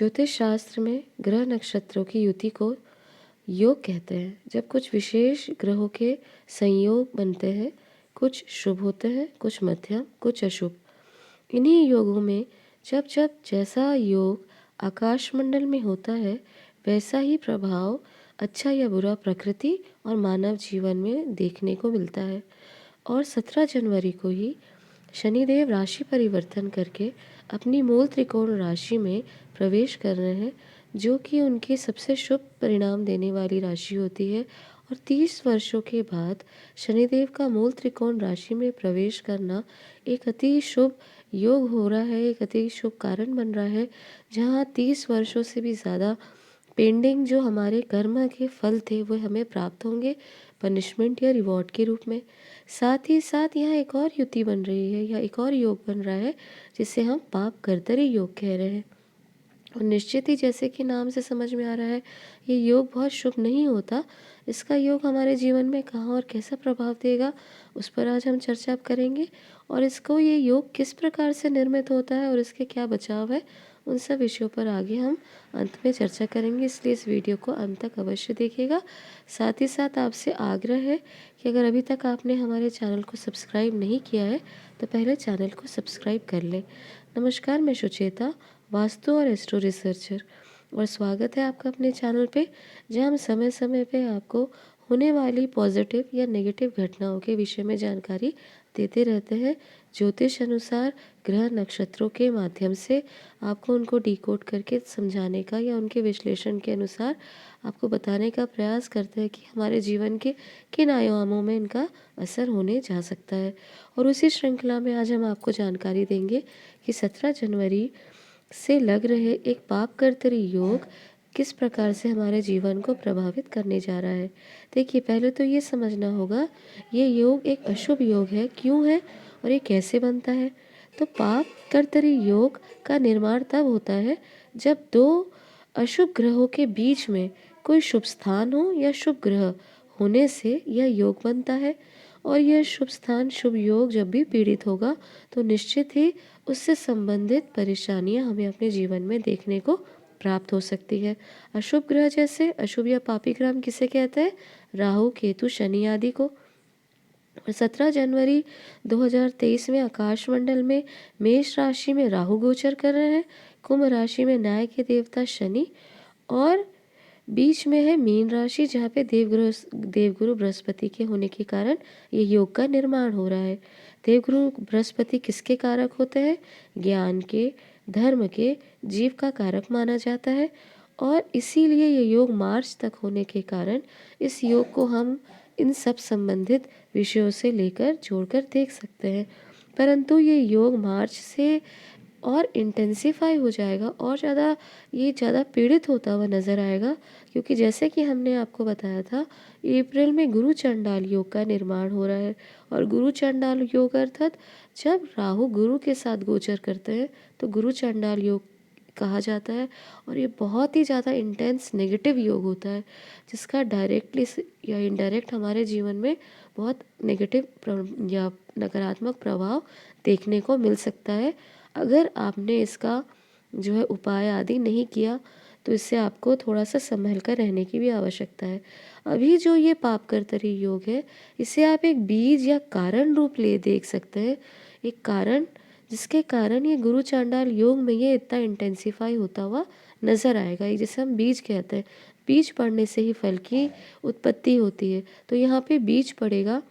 ज्योतिष शास्त्र में ग्रह नक्षत्रों की युति को योग कहते हैं। जब कुछ विशेष ग्रहों के संयोग बनते हैं, कुछ शुभ होते हैं, कुछ मध्यम, कुछ अशुभ। इन्हीं योगों में जब जब जैसा योग आकाशमंडल में होता है, वैसा ही प्रभाव अच्छा या बुरा प्रकृति और मानव जीवन में देखने को मिलता है। और 17 जनवरी को ही शनिदेव राशि परिवर्तन करके अपनी मूल त्रिकोण राशि में प्रवेश कर रहे हैं, जो कि उनके सबसे शुभ परिणाम देने वाली राशि होती है। और 30 वर्षों के बाद शनिदेव का मूल त्रिकोण राशि में प्रवेश करना एक अति शुभ योग हो रहा है, एक अति शुभ कारण बन रहा है, जहाँ 30 वर्षों से भी ज़्यादा पेंडिंग जो हमारे कर्म के फल थे वो हमें प्राप्त होंगे पनिशमेंट या रिवॉर्ड के रूप में। साथ ही साथ यहाँ एक और युति बन रही है या एक और योग बन रहा है, जिसे हम पाप कर्तरी योग कह रहे हैं। और निश्चित ही जैसे कि नाम से समझ में आ रहा है, ये योग बहुत शुभ नहीं होता। इसका योग हमारे जीवन में कहाँ और कैसा प्रभाव देगा, उस पर आज हम चर्चा करेंगे। और इसको ये योग किस प्रकार से निर्मित होता है और इसके क्या बचाव है, उन सब विषयों पर आगे हम अंत में चर्चा करेंगे। इसलिए इस वीडियो को अंत तक अवश्य देखिएगा। साथ ही साथ आपसे आग्रह है कि अगर अभी तक आपने हमारे चैनल को सब्सक्राइब नहीं किया है, तो पहले चैनल को सब्सक्राइब कर लें। नमस्कार, मैं सुचेता, वास्तु और एस्ट्रो रिसर्चर, और स्वागत है आपका अपने चैनल पे, जहां हम समय समय पे आपको होने वाली पॉजिटिव या नेगेटिव घटनाओं के विषय में जानकारी देते रहते हैं। ज्योतिष अनुसार ग्रह नक्षत्रों के माध्यम से आपको उनको डिकोड करके समझाने का या उनके विश्लेषण के अनुसार आपको बताने का प्रयास करते हैं कि हमारे जीवन के किन आयामों में इनका असर होने जा सकता है। और उसी श्रृंखला में आज हम आपको जानकारी देंगे कि 17 जनवरी से लग रहे एक पाप कर्तरी योग किस प्रकार से हमारे जीवन को प्रभावित करने जा रहा है। देखिए, पहले तो ये समझना होगा, ये योग एक अशुभ योग है, क्यों है और ये कैसे बनता है। तो पाप कर्तरी योग का निर्माण तब होता है जब दो अशुभ ग्रहों के बीच में कोई शुभ स्थान हो या शुभ ग्रह होने से यह योग बनता है। और यह शुभ स्थान, शुभ योग जब भी पीड़ित होगा, तो निश्चित ही उससे संबंधित परेशानियां हमें अपने जीवन में देखने को प्राप्त हो सकती है। अशुभ ग्रह जैसे अशुभ या पापी ग्रह हम किसे कहते हैं? राहु, केतु, शनि आदि को। और 17 जनवरी 2023 में आकाशमंडल में मेष राशि में राहु गोचर कर रहे हैं, कुंभ राशि में न्याय के देवता शनि, और बीच में है मीन राशि, जहाँ पे देवगुरु बृहस्पति के होने के कारण ये योग का निर्माण हो रहा है। देवगुरु बृहस्पति किसके कारक होते हैं? ज्ञान के, धर्म के, जीव का कारक माना जाता है। और इसीलिए ये योग मार्च तक होने के कारण इस योग को हम इन सब संबंधित विषयों से लेकर जोड़कर देख सकते हैं। परंतु ये योग मार्च से और इंटेंसिफाई हो जाएगा और ये ज़्यादा पीड़ित होता हुआ नज़र आएगा, क्योंकि जैसे कि हमने आपको बताया था, अप्रैल में गुरु चंडाल योग का निर्माण हो रहा है। और गुरु चंडाल योग अर्थात जब राहु गुरु के साथ गोचर करते हैं तो गुरु चंडाल योग कहा जाता है। और ये बहुत ही ज़्यादा इंटेंस नेगेटिव योग होता है, जिसका डायरेक्टली या इनडायरेक्ट हमारे जीवन में बहुत नेगेटिव या नकारात्मक प्रभाव देखने को मिल सकता है। अगर आपने इसका जो है उपाय आदि नहीं किया, तो इससे आपको थोड़ा सा संभल कर रहने की भी आवश्यकता है। अभी जो ये पाप कर्तरी योग है, इसे आप एक बीज या कारण रूप ले देख सकते हैं। एक कारण जिसके कारण ये गुरु चांडाल योग में ये इतना इंटेंसिफाई होता हुआ नज़र आएगा। ये जिसे हम बीज कहते हैं, बीज पड़ने से ही फल की उत्पत्ति होती है। तो यहाँ पे बीज पड़ेगा,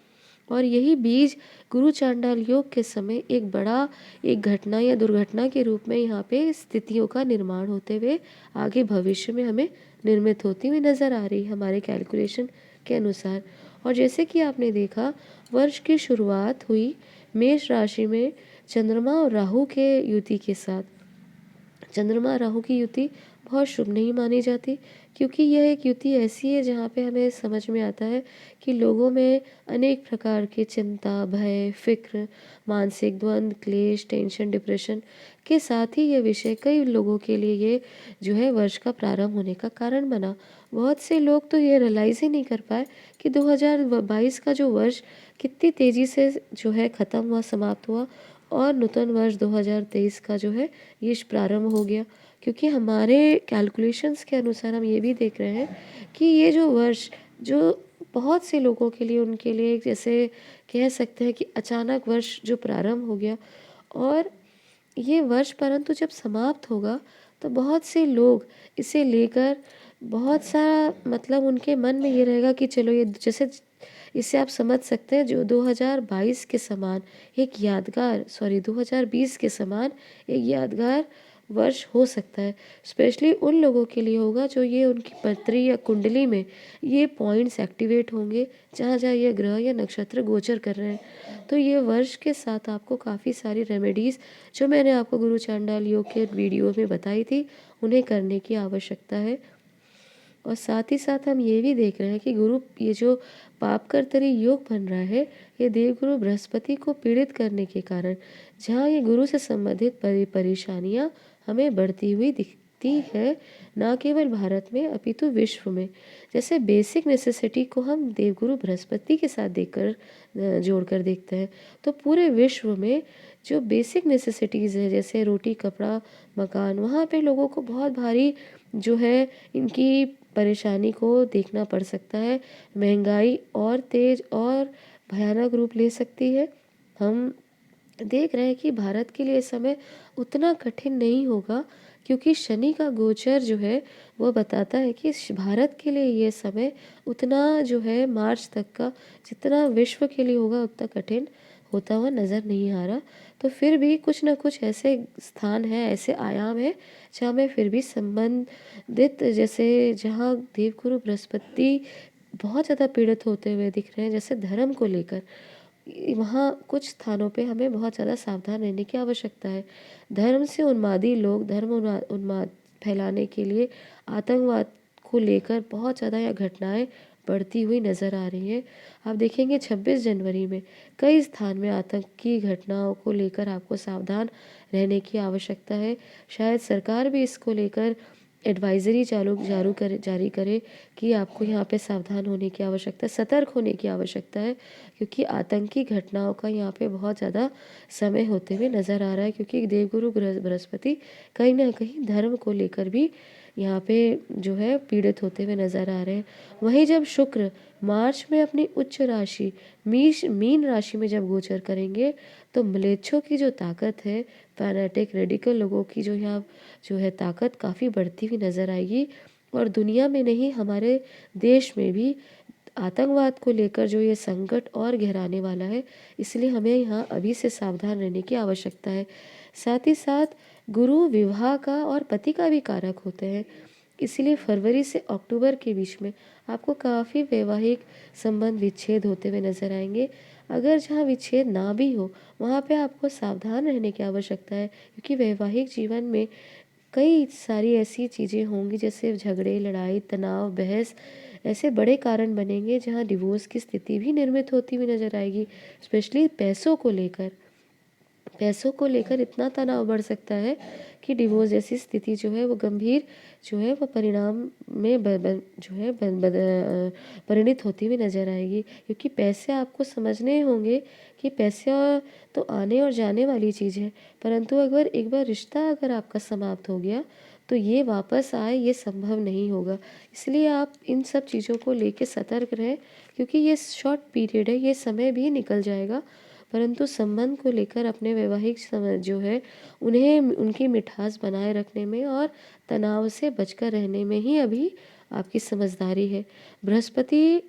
और यही बीज गुरु चांडाल योग के समय एक घटना या दुर्घटना के रूप में यहाँ पे स्थितियों का निर्माण होते हुए आगे भविष्य में हमें निर्मित होती हुई नज़र आ रही है हमारे कैलकुलेशन के अनुसार। और जैसे कि आपने देखा, वर्ष की शुरुआत हुई मेष राशि में चंद्रमा और राहु के युति के साथ। चंद्रमा राहु की युति बहुत शुभ नहीं मानी जाती, क्योंकि यह एक युति ऐसी है जहाँ पे हमें समझ में आता है कि लोगों में अनेक प्रकार की चिंता, भय, फिक्र, मानसिक द्वंद्व, क्लेश, टेंशन, डिप्रेशन के साथ ही ये विषय कई लोगों के लिए ये जो है वर्ष का प्रारंभ होने का कारण बना। बहुत से लोग तो ये रियलाइज़ ही नहीं कर पाए कि 2022 का जो वर्ष कितनी तेज़ी से जो है ख़त्म हुआ, समाप्त हुआ, और नूतन वर्ष 2023 का जो है ये प्रारंभ हो गया। क्योंकि हमारे कैलकुलेशंस के अनुसार हम ये भी देख रहे हैं कि ये जो वर्ष जो बहुत से लोगों के लिए उनके लिए जैसे कह सकते हैं कि अचानक वर्ष जो प्रारंभ हो गया, और ये वर्ष परंतु जब समाप्त होगा तो बहुत से लोग इसे लेकर बहुत सा मतलब उनके मन में ये रहेगा कि चलो ये जैसे इससे आप समझ सकते हैं जो 2022 के समान एक यादगार 2020 के समान एक यादगार वर्ष हो सकता है। स्पेशली उन लोगों के लिए होगा जो ये उनकी पत्री या कुंडली में ये पॉइंट्स एक्टिवेट होंगे जहाँ जहाँ ये ग्रह या नक्षत्र गोचर कर रहे हैं। तो ये वर्ष के साथ आपको काफ़ी सारी रेमेडीज़ जो मैंने आपको गुरु चांडाल योग के वीडियो में बताई थी उन्हें करने की आवश्यकता है। और साथ ही साथ हम ये भी देख रहे हैं कि गुरु ये जो पापकर्तरी योग बन रहा है ये देवगुरु बृहस्पति को पीड़ित करने के कारण जहाँ ये गुरु से संबंधित परेशानियाँ हमें बढ़ती हुई दिखती है, ना केवल भारत में अपितु विश्व में। जैसे बेसिक नेसेसिटी को हम देवगुरु बृहस्पति के साथ जोड़कर देखते हैं तो पूरे विश्व में जो बेसिक नेसेसिटीज़ है जैसे रोटी कपड़ा मकान, वहाँ पे लोगों को बहुत भारी जो है इनकी परेशानी को देखना पड़ सकता है। महंगाई और तेज और भयानक रूप ले सकती है। हम देख रहे हैं कि भारत के लिए इस समय उतना कठिन नहीं होगा क्योंकि शनि का गोचर जो है वो बताता है कि भारत के लिए ये समय उतना जो है मार्च तक का जितना विश्व के लिए होगा उतना कठिन होता हुआ नज़र नहीं आ रहा। तो फिर भी कुछ ना कुछ ऐसे स्थान हैं, ऐसे आयाम हैं जहाँ में फिर भी संबंधित जैसे जहाँ देवगुरु बृहस्पति बहुत ज़्यादा पीड़ित होते हुए दिख रहे हैं जैसे धर्म को लेकर, वहाँ कुछ स्थानों पे हमें बहुत ज़्यादा सावधान रहने की आवश्यकता है। धर्म से उन्मादी लोग धर्म उन्माद फैलाने के लिए आतंकवाद को लेकर बहुत ज़्यादा यह घटनाएं बढ़ती हुई नज़र आ रही हैं। आप देखेंगे 26 जनवरी में कई स्थान में आतंकी घटनाओं को लेकर आपको सावधान रहने की आवश्यकता है। शायद सरकार भी इसको लेकर एडवाइज़री जारी करे कि आपको यहाँ पे सावधान होने की आवश्यकता है, सतर्क होने की आवश्यकता है क्योंकि आतंकी घटनाओं का यहाँ पे बहुत ज़्यादा समय होते हुए नज़र आ रहा है। क्योंकि देवगुरु बृहस्पति कहीं ना कहीं धर्म को लेकर भी यहाँ पे जो है पीड़ित होते हुए नज़र आ रहे हैं। वहीं जब शुक्र मार्च में अपनी उच्च राशि मीन राशि में जब गोचर करेंगे तो म्लेच्छों की जो ताकत है, फैनेटिक रेडिकल लोगों की जो यहाँ जो है ताकत काफ़ी बढ़ती हुई नज़र आएगी। और दुनिया में नहीं हमारे देश में भी आतंकवाद को लेकर जो ये संकट और गहराने वाला है, इसलिए हमें यहाँ अभी से सावधान रहने की आवश्यकता है। साथ ही साथ गुरु विवाह का और पति का भी कारक होते हैं, इसलिए फरवरी से अक्टूबर के बीच में आपको काफ़ी वैवाहिक संबंध विच्छेद होते हुए नजर आएंगे। अगर जहाँ विच्छेद ना भी हो वहाँ पे आपको सावधान रहने की आवश्यकता है क्योंकि वैवाहिक जीवन में कई सारी ऐसी चीज़ें होंगी जैसे झगड़े लड़ाई तनाव बहस, ऐसे बड़े कारण बनेंगे जहाँ डिवोर्स की स्थिति भी निर्मित होती हुई नजर आएगी। स्पेशली पैसों को लेकर इतना तनाव बढ़ सकता है कि डिवोर्स जैसी स्थिति जो है वो गंभीर जो है वो परिणाम में जो है परिणित होती हुई नज़र आएगी। क्योंकि पैसे आपको समझने होंगे कि पैसे तो आने और जाने वाली चीज़ है, परंतु अगर एक बार रिश्ता अगर आपका समाप्त हो गया तो ये वापस आए ये संभव नहीं होगा। इसलिए आप इन सब चीज़ों को लेके सतर्क रहें क्योंकि ये शॉर्ट पीरियड है, ये समय भी निकल जाएगा। परंतु संबंध को लेकर अपने वैवाहिक जो है उन्हें उनकी मिठास बनाए रखने में और तनाव से बचकर रहने में ही अभी आपकी समझदारी है। बृहस्पति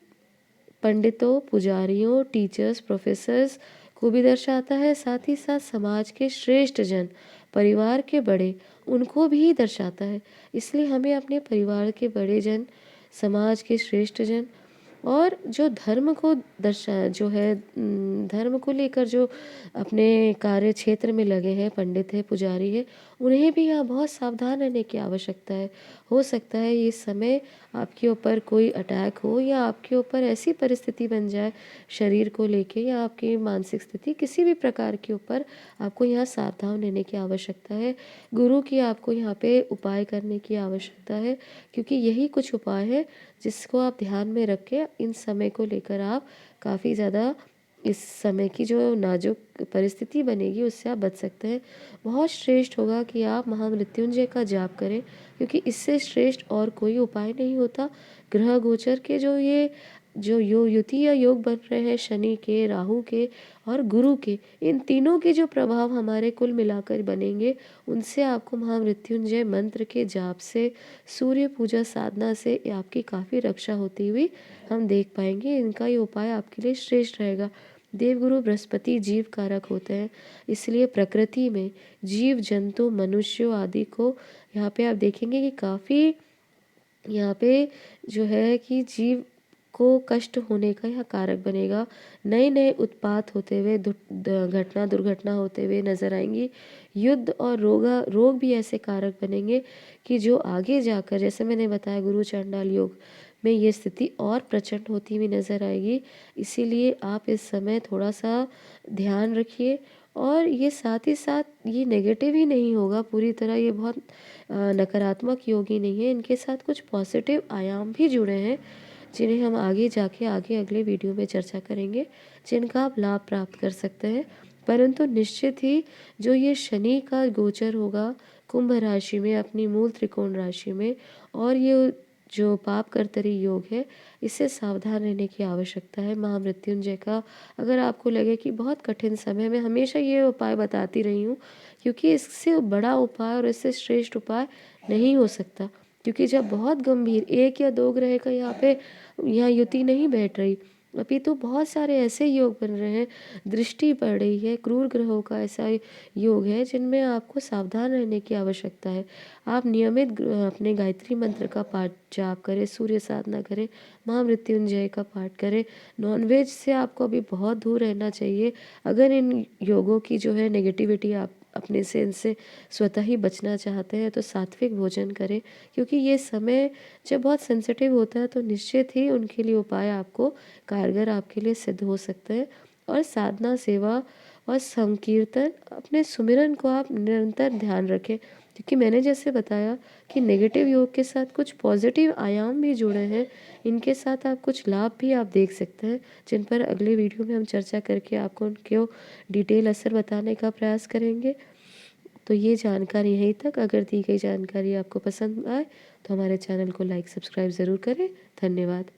पंडितों पुजारियों टीचर्स प्रोफेसर्स को भी दर्शाता है, साथ ही साथ समाज के श्रेष्ठ जन परिवार के बड़े उनको भी दर्शाता है। इसलिए हमें अपने परिवार के बड़े जन समाज के श्रेष्ठ जन और जो धर्म को जो है धर्म को लेकर जो अपने कार्य क्षेत्र में लगे हैं पंडित है पुजारी है उन्हें भी यहाँ बहुत सावधान रहने की आवश्यकता है। हो सकता है ये समय आपके ऊपर कोई अटैक हो या आपके ऊपर ऐसी परिस्थिति बन जाए शरीर को लेके या आपकी मानसिक स्थिति किसी भी प्रकार के ऊपर आपको यहाँ सावधान रहने की आवश्यकता है। गुरु की आपको यहाँ पे उपाय करने की आवश्यकता है क्योंकि यही कुछ उपाय है जिसको आप ध्यान में रख के इन समय को लेकर आप काफ़ी ज़्यादा इस समय की जो नाजुक परिस्थिति बनेगी उससे आप बच सकते हैं। बहुत श्रेष्ठ होगा कि आप महामृत्युंजय का जाप करें, क्योंकि इससे श्रेष्ठ और कोई उपाय नहीं होता। ग्रह गोचर के जो युति या योग बन रहे हैं शनि के, राहु के और गुरु के, इन तीनों के जो प्रभाव हमारे कुल मिलाकर बनेंगे, उनसे आपको महामृत्युंजय मंत्र के जाप से, सूर्य पूजा साधना से आपकी काफ़ी रक्षा होती हुई हम देख पाएंगे। इनका ये उपाय आपके लिए श्रेष्ठ रहेगा। देवगुरु बृहस्पति जीव कारक होते हैं, इसलिए प्रकृति में जीव जंतु मनुष्यों आदि को यहाँ पे आप देखेंगे कि काफ़ी यहाँ पे जो है कि जीव को कष्ट होने का यह कारक बनेगा। नए नए उत्पात होते हुए दुर्घटना होते हुए नजर आएंगी। युद्ध और रोग भी ऐसे कारक बनेंगे कि जो आगे जाकर, जैसे मैंने बताया गुरु चांडाल योग में, ये स्थिति और प्रचंड होती हुई नजर आएगी। इसीलिए आप इस समय थोड़ा सा ध्यान रखिए। और ये साथ ही साथ ये नेगेटिव ही नहीं होगा पूरी तरह, ये बहुत नकारात्मक योग ही नहीं है, इनके साथ कुछ पॉजिटिव आयाम भी जुड़े हैं, जिन्हें हम आगे अगले वीडियो में चर्चा करेंगे, जिनका आप लाभ प्राप्त कर सकते हैं। परंतु निश्चित ही जो ये शनि का गोचर होगा कुंभ राशि में, अपनी मूल त्रिकोण राशि में, और ये जो पाप कर्तरी योग है, इससे सावधान रहने की आवश्यकता है। महामृत्युंजय का अगर आपको लगे कि बहुत कठिन समय में, हमेशा ये उपाय बताती रही हूँ, क्योंकि इससे बड़ा उपाय और इससे श्रेष्ठ उपाय नहीं हो सकता। क्योंकि जब बहुत गंभीर 1 या 2 ग्रह का यहाँ युति नहीं बैठ रही, अपितु बहुत सारे ऐसे योग बन रहे हैं, दृष्टि पड़ रही है, क्रूर ग्रहों का ऐसा योग है जिनमें आपको सावधान रहने की आवश्यकता है। आप नियमित अपने गायत्री मंत्र का पाठ जाप करें, सूर्य साधना करें, महामृत्युंजय का पाठ करें। नॉनवेज से आपको अभी बहुत दूर रहना चाहिए। अगर इन योगों की जो है नेगेटिविटी आप अपने से इनसे स्वतः ही बचना चाहते हैं, तो सात्विक भोजन करें, क्योंकि ये समय जब बहुत सेंसिटिव होता है तो निश्चित ही उनके लिए उपाय आपको कारगर आपके लिए सिद्ध हो सकते हैं। और साधना, सेवा और संकीर्तन, अपने सुमिरन को आप निरंतर ध्यान रखें, क्योंकि मैंने जैसे बताया कि नेगेटिव योग के साथ कुछ पॉजिटिव आयाम भी जुड़े हैं, इनके साथ आप कुछ लाभ भी आप देख सकते हैं, जिन पर अगले वीडियो में हम चर्चा करके आपको उनके डिटेल असर बताने का प्रयास करेंगे। तो ये जानकारी यहीं तक। अगर दी गई जानकारी आपको पसंद आए तो हमारे चैनल को लाइक सब्सक्राइब ज़रूर करें। धन्यवाद।